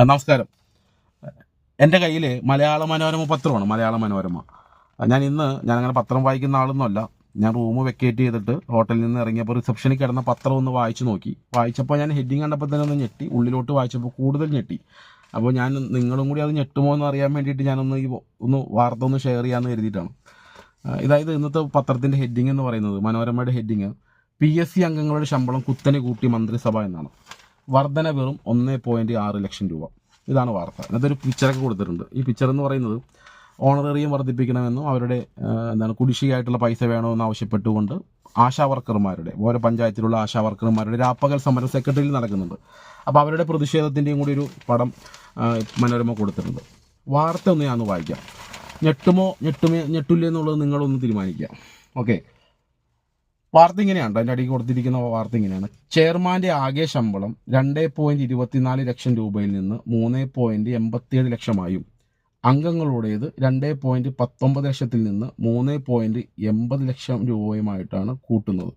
നമസ്കാരം. എൻ്റെ കയ്യിൽ മലയാള മനോരമ പത്രമാണ്, മലയാള മനോരമ. ഞാനങ്ങനെ പത്രം വായിക്കുന്ന ആളൊന്നുമല്ല. ഞാൻ റൂം വെക്കേറ്റ് ചെയ്തിട്ട് ഹോട്ടലിൽ നിന്ന് ഇറങ്ങിയപ്പോൾ റിസപ്ഷനിൽ കിടന്ന പത്രം ഒന്ന് വായിച്ചു നോക്കി. വായിച്ചപ്പോൾ ഞാൻ ഹെഡിങ് കണ്ടപ്പോൾ തന്നെ ഒന്ന് ഞെട്ടി. ഉള്ളിലോട്ട് വായിച്ചപ്പോൾ കൂടുതൽ ഞെട്ടി. അപ്പോൾ ഞാൻ നിങ്ങളും കൂടി അത് ഞെട്ടുമോ എന്ന് അറിയാൻ വേണ്ടിയിട്ട് ഞാനൊന്ന് ഒന്ന് വാർത്ത ഒന്ന് ഷെയർ ചെയ്യാമെന്ന് കരുതിയിട്ടാണ്. ഇതായത് ഇന്നത്തെ പത്രത്തിൻ്റെ ഹെഡിങ് എന്ന് പറയുന്നത്, മനോരമയുടെ ഹെഡിങ്, PSC അംഗങ്ങളുടെ ശമ്പളം കുത്തനെ കൂട്ടി മന്ത്രിസഭ എന്നാണ്. വർധന വെറും 1.6 ലക്ഷം രൂപ. ഇതാണ് വാർത്ത. അതിനകത്തൊരു പിക്ചറൊക്കെ കൊടുത്തിട്ടുണ്ട്. ഈ പിക്ചർ എന്ന് പറയുന്നത് ഓണറേറിയം വർദ്ധിപ്പിക്കണമെന്നും അവരുടെ കുടിശ്ശികയായിട്ടുള്ള പൈസ വേണമെന്ന് ആവശ്യപ്പെട്ടുകൊണ്ട് ആശാവർക്കർമാരുടെ, ഓരോ പഞ്ചായത്തിലുള്ള ആശാവർക്കർമാരുടെ രാപ്പകൽ സമരം സെക്രട്ടറിയിൽ നടക്കുന്നുണ്ട്. അപ്പോൾ അവരുടെ പ്രതിഷേധത്തിൻ്റെയും കൂടി ഒരു പടം മനോരമ കൊടുത്തിട്ടുണ്ട്. വാർത്ത ഒന്ന് ഞാൻ വായിക്കാം. ഞെട്ടില്ലേ എന്നുള്ളത് നിങ്ങളൊന്ന് തീരുമാനിക്കുക. ഓക്കെ, വാർത്ത ഇങ്ങനെയാണ്. അതിൻ്റെ അടിയിൽ കൊടുത്തിരിക്കുന്ന വാർത്ത ഇങ്ങനെയാണ്: ചെയർമാൻ്റെ ആകെ ശമ്പളം 2.24 ലക്ഷം രൂപയിൽ നിന്ന് 3.87 ലക്ഷമായും അംഗങ്ങളുടേത് 2.19 ലക്ഷത്തിൽ നിന്ന് 3.80 ലക്ഷം രൂപയുമായിട്ടാണ് കൂട്ടുന്നത്.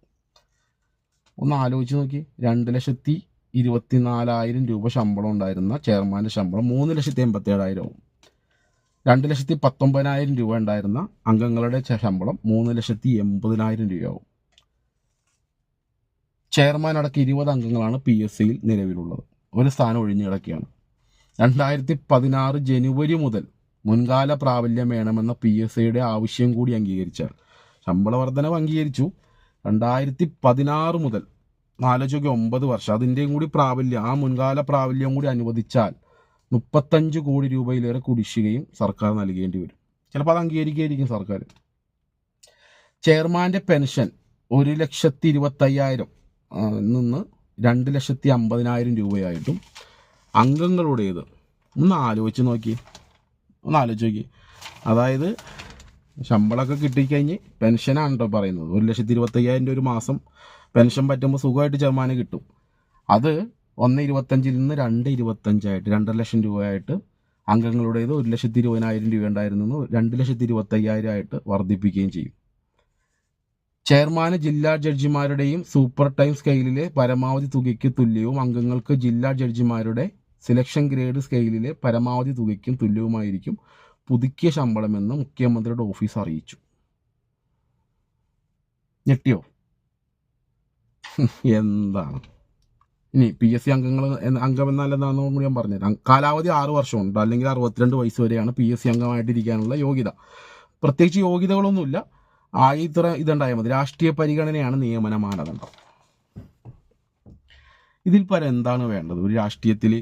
ഒന്ന് ആലോചിച്ച് നോക്കി. 2,24,000 രൂപ ശമ്പളം ഉണ്ടായിരുന്ന ചെയർമാൻ്റെ ശമ്പളം 3,87,000 ആവും. 2,19,000 രൂപ ഉണ്ടായിരുന്ന അംഗങ്ങളുടെ ശമ്പളം 3,80,000 രൂപയാവും. ചെയർമാൻ അടക്കം 20 അംഗങ്ങളാണ് PSCയിൽ നിലവിലുള്ളത്. ഒരു സ്ഥാനം ഒഴിഞ്ഞു കിടക്കുകയാണ്. 2016 ജനുവരി മുതൽ മുൻകാല പ്രാബല്യം വേണമെന്ന PSCയുടെ ആവശ്യം കൂടി അംഗീകരിച്ചാൽ, ശമ്പള വർധനവ് അംഗീകരിച്ചു, 2016 മുതൽ 9 വർഷം അതിൻ്റെയും കൂടി പ്രാബല്യം, ആ മുൻകാല പ്രാബല്യം കൂടി അനുവദിച്ചാൽ 35 കോടി രൂപയിലേറെ കുടിശ്ശികയും സർക്കാർ നൽകേണ്ടി വരും. ചിലപ്പോൾ അത് അംഗീകരിക്കുകയായിരിക്കും സർക്കാർ. ചെയർമാൻ്റെ പെൻഷൻ 1,25,000 നിന്ന് 2,50,000 രൂപയായിട്ടും അംഗങ്ങളുടേത് ഒന്ന് ആലോചിച്ച് നോക്കി. അതായത് ശമ്പളമൊക്കെ കിട്ടിക്കഴിഞ്ഞ് പെൻഷനാണ് കേട്ടോ പറയുന്നത്. 1,25,000 ഒരു മാസം പെൻഷൻ പറ്റുമ്പോൾ സുഖമായിട്ട് ചെയർമാന് കിട്ടും. അത് 1,25,000 നിന്ന് 2,25,000 2.5 ലക്ഷം രൂപയായിട്ട്, അംഗങ്ങളുടേത് 1,20,000 രൂപ ഉണ്ടായിരുന്നു 2,25,000 ആയിട്ട് വർദ്ധിപ്പിക്കുകയും ചെയ്യും. ചെയർമാന് ജില്ലാ ജഡ്ജിമാരുടെയും സൂപ്പർ ടൈം സ്കെയിലിലെ പരമാവധി തുകയ്ക്ക് തുല്യവും അംഗങ്ങൾക്ക് ജില്ലാ ജഡ്ജിമാരുടെ സെലക്ഷൻ ഗ്രേഡ് സ്കെയിലിലെ പരമാവധി തുകയ്ക്കും തുല്യവുമായിരിക്കും പുതുക്കിയ ശമ്പളമെന്ന് മുഖ്യമന്ത്രിയുടെ ഓഫീസ് അറിയിച്ചു. ഞെട്ടിയോ? എന്താണ് ഇനി PSC അംഗം എന്നാലെന്താണെന്ന് കൂടി ഞാൻ പറഞ്ഞുതരാം. കാലാവധി 6 വർഷമുണ്ട്, അല്ലെങ്കിൽ 62 വയസ്സ് വരെയാണ് PSC അംഗമായിട്ടിരിക്കാനുള്ള യോഗ്യത. പ്രത്യേകിച്ച് യോഗ്യതകളൊന്നുമില്ല. ഇത്ര ഇതുണ്ടായാൽ മതി. രാഷ്ട്രീയ പരിഗണനയാണ് നിയമന മാനദണ്ഡം. ഇതിൽ പരം എന്താണ് വേണ്ടത്? ഒരു രാഷ്ട്രീയത്തിൽ